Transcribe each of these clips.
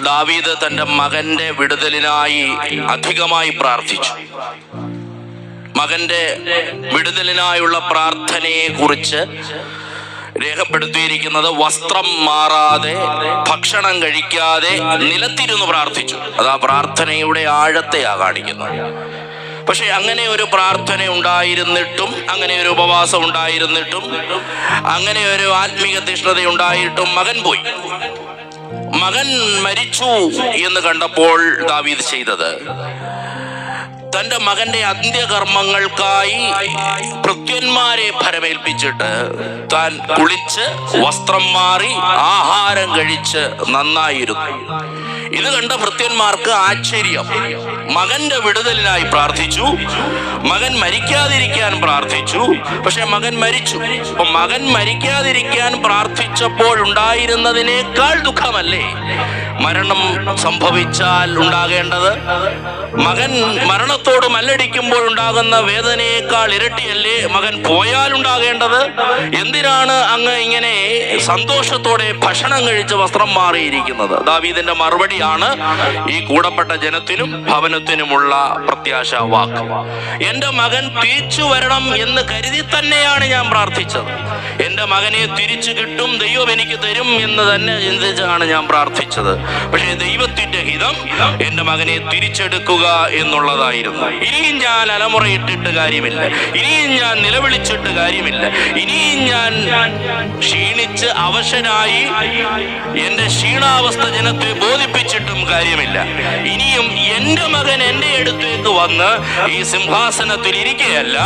ദാവീദ് തന്റെ മകന്റെ വിടുതലിനായി അധികമായി പ്രാർത്ഥിച്ചു. മകന്റെ വിടുതലിനായുള്ള പ്രാർത്ഥനയെ കുറിച്ച് രേഖപ്പെടുത്തിയിരിക്കുന്നത് വസ്ത്രം മാറാതെ ഭക്ഷണം കഴിക്കാതെ നിലത്തിരുന്ന് പ്രാർത്ഥിച്ചു. അതാ പ്രാർത്ഥനയുടെ ആഴത്തെയാ കാണിക്കുന്നത്. പക്ഷെ അങ്ങനെ ഒരു പ്രാർത്ഥന ഉണ്ടായിരുന്നിട്ടും, അങ്ങനെ ഒരു ഉപവാസം ഉണ്ടായിരുന്നിട്ടും, അങ്ങനെ ഒരു ആത്മീക തീഷ്ണത ഉണ്ടായിട്ടും മകൻ പോയി. മകൻ മരിച്ചു എന്ന് കണ്ടപ്പോൾ ദാവീദ് ചെയ്തത്, തന്റെ മകന്റെ അന്ത്യകർമ്മങ്ങൾക്കായി ഭൃത്യന്മാരെ ഭരമേൽപ്പിച്ചിട്ട് താൻ കുളിച്ച് വസ്ത്രം മാറി ആഹാരം കഴിച്ച് നന്നായിരുന്നു. ഇത് കണ്ട ഭൃത്യന്മാർക്ക് ആശ്ചര്യം. മകന്റെ വിടുതലിനായി പ്രാർത്ഥിച്ചു, മകൻ മരിക്കാതിരിക്കാൻ പ്രാർത്ഥിച്ചു, പക്ഷെ മകൻ മരിച്ചു. അപ്പൊ മകൻ മരിക്കാതിരിക്കാൻ പ്രാർത്ഥിച്ചപ്പോൾ ഉണ്ടായിരുന്നതിനേക്കാൾ ദുഃഖമല്ലേ മരണം സംഭവിച്ചാൽ ഉണ്ടാകേണ്ടത്? മകൻ മരണത്തോട് മല്ലടിക്കുമ്പോൾ ഉണ്ടാകുന്ന വേദനയേക്കാൾ ഇരട്ടിയല്ലേ മകൻ പോയാൽ ഉണ്ടാകേണ്ടത്? എന്തിനാണ് അങ്ങ് ഇങ്ങനെ സന്തോഷത്തോടെ ഭക്ഷണം കഴിച്ച് വസ്ത്രം മാറിയിരിക്കുന്നത്? ദാവീദിന്റെ മറുപടിയാണ് ഈ കൂടപ്പെട്ട ജനത്തിനും ഭവനത്തിനുമുള്ള പ്രത്യാശ വാക്ക്. എന്റെ മകൻ തിരിച്ചു വരണം എന്ന് കരുതി തന്നെയാണ് ഞാൻ പ്രാർത്ഥിച്ചത്. എന്റെ മകനെ തിരിച്ചു കിട്ടും, ദൈവം എനിക്ക് തരും എന്ന് തന്നെ ചിന്തിച്ചാണ് ഞാൻ പ്രാർത്ഥിച്ചത്. പക്ഷേ ദൈവത്തിന്റെ ഹിതം എന്റെ മകനെ തിരിച്ചെടുക്കുക എന്നുള്ളതായിരുന്നു. ഇനിയും ഞാൻ അലമുറയിട്ടിട്ട് കാര്യമില്ല, ഇനിയും ഞാൻ നിലവിളിച്ചിട്ട് കാര്യമില്ല, ഇനിയും ഞാൻ ക്ഷീണിച്ച് അവശനായി എന്റെ ക്ഷീണാവസ്ഥ ജനത്തെ ബോധിപ്പിച്ചിട്ടും കാര്യമില്ല. ഇനിയും എന്റെ മകൻ എന്റെ അടുത്തേക്ക് വന്ന് ഈ സിംഹാസനത്തിൽ ഇരിക്കുകയല്ല,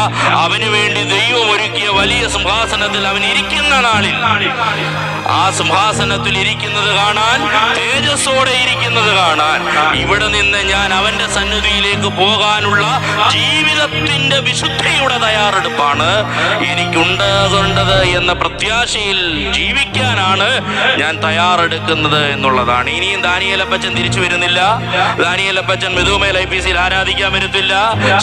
അവന് വേണ്ടി ദൈവം ഒരുക്കിയ വലിയ സിംഹാസനത്തിൽ അവൻ ഇരിക്കുന്ന നാളിൽ ആ സിംഹാസനത്തിൽ ഇരിക്കുന്നത് കാണാൻ, തേജസ്സോടെ ഇരിക്കുന്നത് കാണാൻ, ഇവിടെ നിന്ന് ഞാൻ അവന്റെ സന്നിധിയിലേക്ക് പോകാനുള്ള ജീവിതത്തിന്റെ വിശുദ്ധിയുടെ തയ്യാറെടുപ്പാണ് എനിക്കുണ്ടാകേണ്ടത് എന്ന പ്രത്യാശയിൽ ജീവിക്കാനാണ് ഞാൻ തയ്യാറെടുക്കുന്നത് എന്നുള്ളതാണ്. ഇനിയും ദാനിയേലപ്പച്ചൻ തിരിച്ചു വരുന്നില്ല, ദാനിയേലപ്പച്ചൻ മെതുമേൽ IPC ആരാധിക്കാൻ വരത്തില്ല,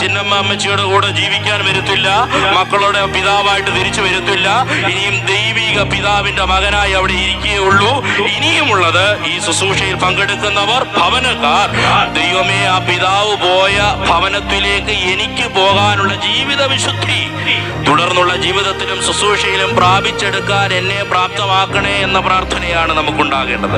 ചിന്നമ്മ അമ്മച്ചിയുടെ കൂടെ ജീവിക്കാൻ വരത്തില്ല, മക്കളുടെ പിതാവായിട്ട് തിരിച്ചു വരത്തില്ല. ഇനിയും ദൈവിക പിതാവിന്റെ മകനായി അവിടെ ഇരിക്കുകയുള്ളൂ. ഇനിയുമുള്ളത് ഈ ശുശ്രൂഷയിൽ പങ്കെടുക്കുന്നവർ, ഭവനക്കാർ, ദൈവമേ ആ പിതാവ് പോയ ഭവനത്തിലേക്ക് എനിക്ക് പോകാനുള്ള ജീവിത വിശുദ്ധി തുടർന്നുള്ള ജീവിതത്തിലും ശുശ്രൂഷയിലും പ്രാപിച്ചെടുക്കാൻ എന്നെ പ്രാപ്തമാക്കണേ എന്ന പ്രാർത്ഥനയാണ് നമുക്കുണ്ടാകേണ്ടത്.